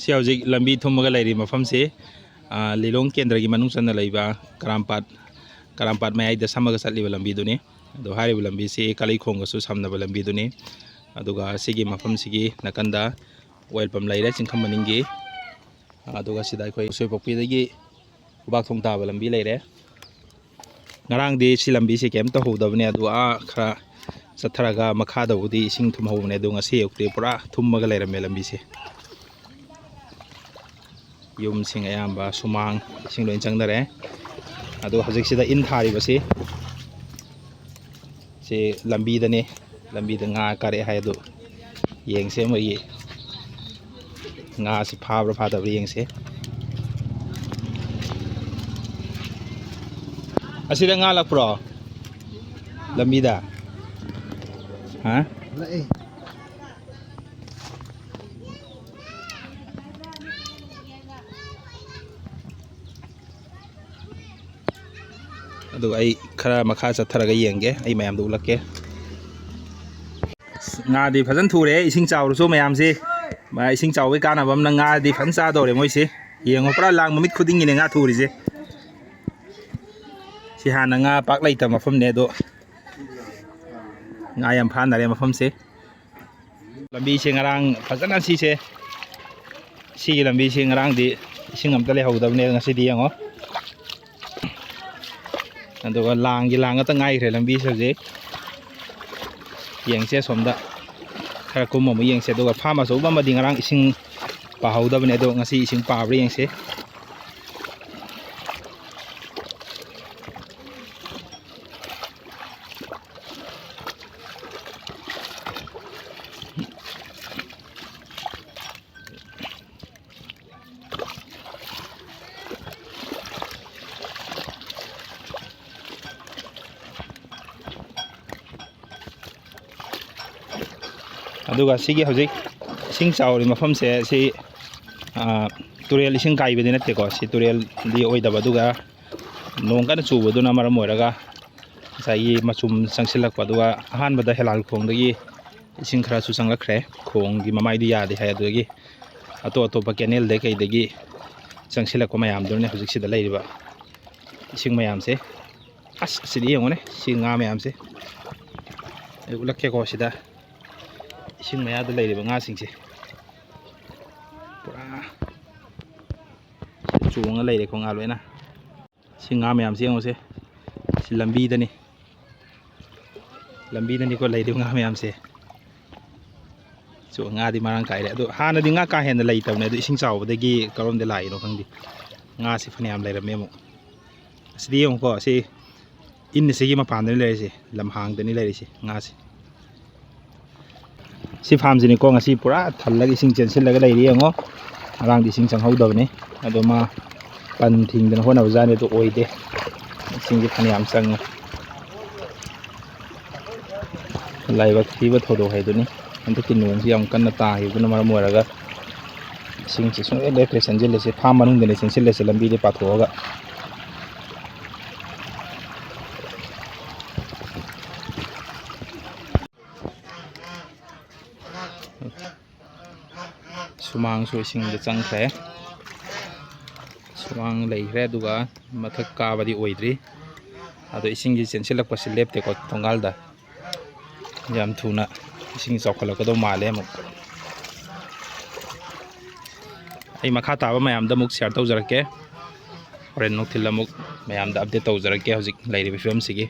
ꯁꯤ ꯍꯧꯖꯤꯛ ꯂꯝꯕꯤ ꯊꯨꯝꯃꯒ ꯂꯩꯔꯤ ꯃꯐꯝꯁꯤ ꯂꯤꯂꯣꯡ ꯀꯦꯟꯗ꯭ꯔꯒꯤ ꯃꯅꯨꯡ ꯆꯟꯅ ꯂꯩꯕ ꯀꯔꯥꯝꯄꯥꯠ ꯃꯌꯥꯏꯗ ꯁꯝꯃꯒ ꯆꯠꯂꯤꯕ ꯂꯝꯕꯤꯗꯨꯅꯤ ꯑꯗꯣ ꯍꯥꯏꯔꯤꯕ ꯂꯝꯕꯤꯁꯤ ꯀꯥꯂꯩꯈꯣꯡꯒꯁꯨ ꯁꯝꯅꯕ ꯂꯝꯕꯤꯗꯨꯅꯤ ꯑꯗꯨꯒ ꯁꯤꯒꯤ ꯃꯐꯝꯁꯤꯒꯤ ꯅꯥꯀꯟꯗ ꯑꯣꯏꯜ ꯄꯝ ꯂꯩꯔꯦ ꯆꯤꯡꯈꯝ ꯃꯅꯤꯡꯒꯤ ꯑꯗꯨꯒ ꯁꯤꯗ ꯑꯩꯈꯣꯏ ꯎꯁꯣꯏꯄꯣꯛꯄꯤꯗꯒꯤ ꯈꯨꯕꯥꯛꯊꯣꯡ ꯇꯥꯕ ꯂꯝꯕꯤ ꯂꯩꯔꯦ ꯉꯔꯥꯡꯗꯤ ꯁꯤ ꯂꯝꯕꯤꯁꯤ ꯀꯩꯝ ꯇꯧꯍꯧꯗꯕꯅꯦ ꯑꯗꯨ ꯈꯔ ꯆꯠꯊꯔꯒ ꯃꯈꯥꯗꯕꯨꯗꯤ ꯏꯁꯤꯡ ꯊꯨꯝꯍꯧꯕꯅꯦ ꯑꯗꯣ ꯉꯁꯤ ꯑꯌꯨꯛꯇꯤ ꯄꯨꯔꯥ ꯊꯨꯝꯃꯒ ꯂꯩꯔꯝꯃꯦ ꯂꯝꯕꯤꯁꯦ ꯌꯨꯝꯁꯤꯡ ꯑꯌꯥꯝꯕ ꯁꯨꯃꯥꯡ ꯏꯁꯤꯡ ꯂꯣꯏ ꯆꯪꯅꯔꯦ ꯑꯗꯣ ꯍꯧꯖꯤꯛꯁꯤꯗ ꯏꯟ ꯊꯥꯔꯤꯕꯁꯤ ꯁꯤ ꯂꯝꯕꯤꯗꯅꯤ ꯂꯝꯕꯤꯗ ꯉꯥ ꯀꯥꯔꯛꯑꯦ ꯍꯥꯏ ꯑꯗꯨ ꯌꯦꯡꯁꯦ ꯃꯣꯏꯒꯤ ꯉꯥꯁꯤ ꯐꯥꯕ꯭ꯔꯥ ꯐꯥꯗꯕ꯭ꯔꯥ ꯌꯦꯡꯁꯦ ꯑꯁꯤꯗ ꯉꯥ ꯂꯛꯄ꯭ꯔꯣ ꯂꯝꯕꯤꯗ ꯍꯥ ꯂꯛꯑꯦ ꯑꯗꯨꯒ ꯑꯩ ꯈꯔ ꯃꯈꯥ ꯆꯠꯊꯔꯒ ꯌꯦꯡꯒꯦ ꯑꯩ ꯃꯌꯥꯝꯗ ꯎꯠꯂꯛꯀꯦ ꯉꯥꯗꯤ ꯐꯖꯅ ꯊꯨꯔꯦ ꯏꯁꯤꯡ ꯆꯥꯎꯔꯁꯨ ꯃꯌꯥꯝꯁꯤ ꯏꯁꯤꯡ ꯆꯥꯎꯕꯒꯤ ꯀꯥꯟꯅꯕ ꯑꯃꯅ ꯉꯥꯗꯤ ꯐꯖꯅ ꯆꯥꯗꯧꯔꯦ ꯃꯣꯏꯁꯤ ꯌꯦꯡꯉꯣ ꯄꯨꯔꯥ ꯂꯥꯡ ꯃꯃꯤꯠ ꯈꯨꯗꯤꯡꯒꯤꯅꯦ ꯉꯥ ꯊꯨꯔꯤꯁꯦ ꯁꯤ ꯍꯥꯟꯅ ꯉꯥ ꯄꯥꯛ ꯂꯩꯇꯕ ꯃꯐꯝꯅꯦ ꯑꯗꯣ ꯉꯥ ꯌꯥꯝ ꯐꯥꯅꯔꯦ ꯃꯐꯝꯁꯦ ꯂꯝꯕꯤꯁꯦ ꯉꯔꯥꯡ ꯐꯖꯅ ꯁꯤꯒꯤ ꯂꯝꯕꯤꯁꯦ ꯉꯔꯥꯡꯗꯤ ꯏꯁꯤꯡ ꯑꯝꯇ ꯂꯩꯍꯧꯗꯕꯅꯦ ꯉꯁꯤꯗꯤ ꯌꯦꯡꯉꯣ ꯑꯗꯨꯒ ꯂꯥꯡ ꯉꯥꯛꯇ ꯉꯥꯏꯈ꯭ꯔꯦ ꯂꯝꯕꯤꯁꯦ ꯍꯧꯖꯤꯛ ꯌꯦꯡꯁꯦ ꯁꯣꯝꯗ ꯈꯔ ꯀꯨꯝꯃ ꯑꯃꯨꯛ ꯌꯦꯡꯁꯦ ꯑꯗꯨꯒ ꯐꯥꯔꯝ ꯑꯆꯧꯕ ꯑꯃꯗꯤ ꯉꯔꯥꯡ ꯏꯁꯤꯡ ꯄꯥꯍꯧꯗꯕꯅꯦ ꯑꯗꯣ ꯉꯁꯤ ꯏꯁꯤꯡ ꯄꯥꯕ꯭ꯔꯥ ꯌꯦꯡꯁꯦ ꯑꯗꯨꯒ ꯁꯤꯒꯤ ꯍꯧꯖꯤꯛ ꯏꯁꯤꯡ ꯆꯥꯎꯔꯤ ꯃꯐꯝꯁꯦ ꯁꯤ ꯇꯨꯔꯦꯜ ꯏꯁꯤꯡ ꯀꯥꯏꯕꯗꯤ ꯅꯠꯇꯦꯀꯣ ꯁꯤ ꯇꯨꯔꯦꯜꯗꯤ ꯑꯣꯏꯗꯕ ꯑꯗꯨꯒ ꯅꯣꯡ ꯀꯟꯅ ꯆꯨꯕꯗꯨꯅ ꯃꯔꯝ ꯑꯣꯏꯔꯒ ꯉꯁꯥꯏꯒꯤ ꯃꯆꯨꯝ ꯆꯪꯁꯤꯜꯂꯛꯄ ꯑꯗꯨꯒ ꯑꯍꯥꯟꯕꯗ ꯍꯦꯂꯥꯜꯈꯣꯡꯗꯒꯤ ꯏꯁꯤꯡ ꯈꯔꯁꯨ ꯆꯪꯂꯛꯈ꯭ꯔꯦ ꯈꯣꯡꯒꯤ ꯃꯃꯥꯏꯗꯤ ꯌꯥꯗꯦ ꯍꯥꯏ ꯑꯗꯨꯗꯒꯤ ꯑꯇꯣꯞꯄ ꯀꯦꯅꯦꯜꯗꯒꯤ ꯀꯩꯗꯒꯤ ꯆꯪꯁꯤꯜꯂꯛꯄ ꯃꯌꯥꯝꯗꯨꯅꯦ ꯍꯧꯖꯤꯛ ꯁꯤꯗ ꯂꯩꯔꯤꯕ ꯏꯁꯤꯡ ꯃꯌꯥꯝꯁꯦ ꯑꯁ ꯁꯤꯗꯤ ꯌꯦꯡꯉꯨꯅꯦ ꯁꯤ ꯉꯥ ꯃꯌꯥꯝꯁꯦ ꯑꯩ ꯎꯠꯂꯛꯀꯦꯀꯣ ꯁꯤꯗ ꯏꯁꯤꯡ ꯃꯌꯥꯗ ꯂꯩꯔꯤꯕ ꯉꯥꯁꯤꯡꯁꯦ ꯄꯨꯔꯥ ꯆꯣꯡꯉ ꯂꯩꯔꯦꯀꯣ ꯉꯥ ꯂꯣꯏꯅ ꯁꯤ ꯉꯥ ꯃꯌꯥꯝꯁꯦ ꯌꯦꯡꯉꯨꯁꯦ ꯁꯤ ꯂꯝꯕꯤꯗꯅꯤꯀꯣ ꯂꯩꯔꯤꯕ ꯉꯥ ꯃꯌꯥꯝꯁꯦ ꯉꯥꯗꯤ ꯃꯔꯥꯡ ꯀꯥꯏꯔꯦ ꯑꯗꯣ ꯍꯥꯟꯅꯗꯤ ꯉꯥ ꯀꯥ ꯍꯦꯟꯅ ꯂꯩꯇꯕꯅꯦ ꯑꯗꯣ ꯏꯁꯤꯡ ꯆꯥꯎꯕꯗꯒꯤ ꯀꯔꯣꯝꯗ ꯂꯥꯛꯏꯅꯣ ꯈꯪꯗꯦ ꯉꯥꯁꯤ ꯐꯅꯌꯥꯝ ꯂꯩꯔꯝꯃꯦ ꯑꯃꯨꯛ ꯑꯁꯤꯗꯤ ꯌꯦꯡꯉꯨꯀꯣ ꯁꯤ ꯏꯟ ꯑꯁꯤꯒꯤ ꯃꯄꯥꯟꯗꯅꯤ ꯂꯩꯔꯤꯁꯦ ꯂꯝꯍꯥꯡꯗꯅꯤ ꯂꯩꯔꯤꯁꯦ ꯉꯥꯁꯦ ꯁꯤ ꯐꯥꯝꯁꯤꯅꯤꯀꯣ ꯉꯁꯤ ꯄꯨꯔꯥ ꯊꯜꯂꯒ ꯏꯁꯤꯡ ꯆꯦꯟꯁꯤꯜꯂꯒ ꯂꯩꯔꯤ ꯌꯦꯡꯉꯣ ꯉꯔꯥꯡꯗꯤ ꯏꯁꯤꯡ ꯆꯪꯍꯧꯗꯕꯅꯤ ꯑꯗꯣ ꯃꯥ ꯄꯟ ꯊꯤꯡꯗꯅ ꯍꯣꯠꯅꯕꯖꯥꯠꯅꯤ ꯑꯗꯨ ꯑꯣꯏꯗꯦ ꯏꯁꯤꯡꯁꯤ ꯐꯅꯌꯥꯝ ꯆꯪꯉꯦ ꯂꯥꯏꯕꯛ ꯊꯤꯕ ꯊꯧꯗꯣꯛ ꯍꯥꯏꯗꯨꯅꯤ ꯍꯟꯗꯛꯀꯤ ꯅꯣꯡꯁꯤ ꯌꯥꯝ ꯀꯟꯅ ꯇꯥꯈꯤꯕꯗꯨꯅ ꯃꯔꯝ ꯑꯣꯏꯔꯒ ꯏꯁꯤꯡꯁꯤ ꯁꯨꯡꯂꯦꯞ ꯂꯦꯞꯇ꯭ꯔꯦ ꯆꯦꯟꯁꯤꯜꯂꯤꯁꯦ ꯐꯥꯝ ꯃꯅꯨꯡꯗꯅꯤ ꯆꯦꯟꯁꯤꯜꯂꯤꯁꯦ ꯂꯝꯕꯤꯗꯤ ꯄꯥꯊꯣꯛꯑꯒ ꯁꯨꯃꯥꯡꯁꯨ ꯏꯁꯤꯡꯗ ꯆꯪꯈ꯭ꯔꯦ ꯁꯨꯃꯥꯡ ꯂꯩꯈ꯭ꯔꯦ ꯑꯗꯨꯒ ꯃꯊꯛ ꯀꯥꯕꯗꯤ ꯑꯣꯏꯗ꯭ꯔꯤ ꯑꯗꯣ ꯏꯁꯤꯡꯒꯤ ꯆꯦꯟꯁꯤꯜꯂꯛꯄꯁꯤ ꯂꯦꯞꯇꯦꯀꯣ ꯊꯣꯡꯒꯥꯜꯗ ꯌꯥꯝ ꯊꯨꯅ ꯏꯁꯤꯡ ꯆꯥꯎꯈꯠꯂꯛꯀꯗꯧ ꯃꯥꯜꯂꯦ ꯑꯃꯨꯛ ꯑꯩ ꯃꯈꯥ ꯇꯥꯕ ꯃꯌꯥꯝꯗ ꯑꯃꯨꯛ ꯁꯤꯌꯥꯔ ꯇꯧꯖꯔꯛꯀꯦ ꯍꯣꯔꯦꯟ ꯅꯨꯡꯊꯤꯜ ꯑꯃꯨꯛ ꯃꯌꯥꯝꯗ ꯑꯞꯗꯦꯠ ꯇꯧꯖꯔꯛꯀꯦ ꯍꯧꯖꯤꯛ ꯂꯩꯔꯤꯕ ꯐꯤꯕꯝꯁꯤꯒꯤ